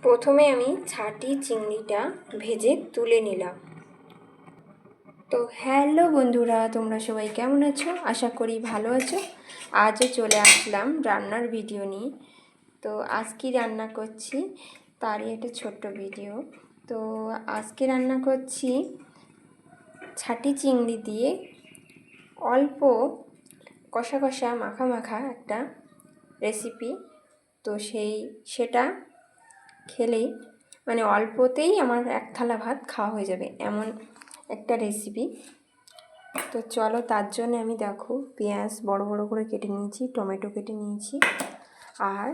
প্রথমে আমি ছাটি চিংড়িটা ভেজে তুলে নিলাম। তো হ্যালো বন্ধুরা, তোমরা সবাই কেমন আছো? আশা করি ভালো আছো। আজও চলে আসলাম রান্নার ভিডিও নিয়ে। তো আজকে রান্না করছি তারই একটা ছোট্ট ভিডিও। তো আজকে রান্না করছি ছাটি চিংড়ি দিয়ে অল্প কষা কষা মাখা মাখা একটা রেসিপি। তো সেটা খেলেই মানে অল্পতেই আমার এক থালা ভাত খাওয়া হয়ে যাবে এমন একটা রেসিপি। তো চলো, তার জন্য আমি দেখো পেঁয়াজ বড় বড় করে কেটে নিয়েছি, টমেটো কেটে নিয়েছি, আর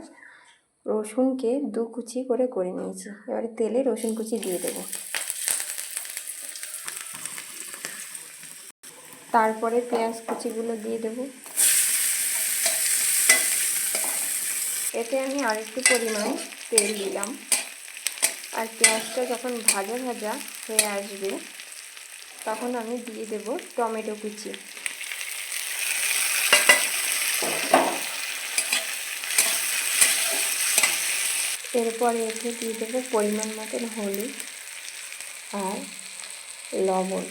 রসুনকে 2 কুচি করে নিয়েছি। এবারে তেলে রসুন কুচি দিয়ে দেবো। তারপরে পেঁয়াজ কুচিগুলো দিয়ে দেবো। এতে আমি আরেকটু পরিমাণ তেল দিলাম। আর পেঁয়াজটা যখন ভাজা ভাজা হয়ে আসবে তখন আমি দিয়ে দেব টমেটো কুচি। এরপরে এতে দিয়ে দেবো পরিমাণ মতন হলুদ আর লবণ।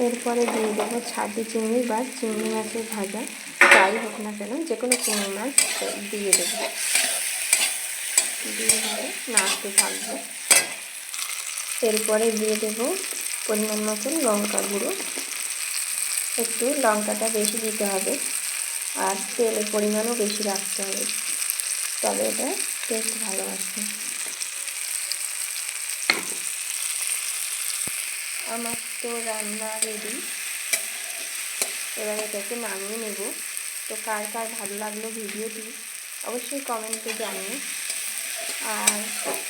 এরপরে দিয়ে দেবো ছাটি চিংড়ি বা চিংড়ি মাছের ভাজা, যাই হোক না কেন যে কোনো চিংড়ি মাছ দিয়ে দেবো। দিয়ে নাড়তে থাকবো। এরপরে দিয়ে দেবো পরিমাণ মতন লঙ্কা গুঁড়ো। একটু লঙ্কাটা বেশি দিতে হবে আর তেলের পরিমাণও বেশি রাখতে হবে, তবে এটা টেস্ট ভালো আসবে। আমার তো রান্না রেডি, এবার এটাকে নামিয়ে নেব। তো কার কার ভালো লাগলো ভিডিওটি অবশ্যই কমেন্টে জানিও। আর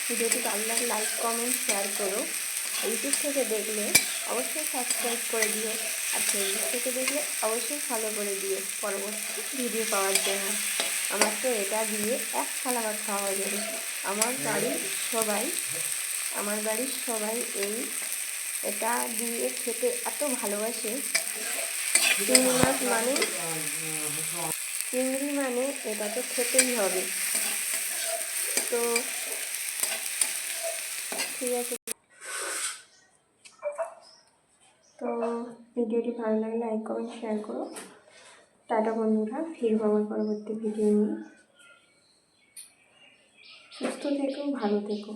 ভিডিওটি ভালো লাগলে লাইক কমেন্ট শেয়ার করো। ইউটিউব থেকে দেখলে অবশ্যই সাবস্ক্রাইব করে দিও, আর ফেসবুক থেকে দেখলে অবশ্যই ফলো করে দিও পরবর্তী ভিডিও পাওয়ার জন্য। আমার তো এটা দিয়ে এক থালা ভাত খাওয়া হয়ে যাবে। আমার বাড়ির সবাই এটা দিয়ে খেতে এত ভালোবাসে। চিংড়ি মাছ মানে চিংড়ি মানে এটা তো খেতেই হবে। তো ঠিক আছে। তো ভিডিওটি ভালো লাগলে লাইক কমেন্ট শেয়ার করো। টাটা বন্ধুরা, ফিরবো আমার পরবর্তী ভিডিও নিয়ে। সুস্থ থেকো, ভালো থেকো।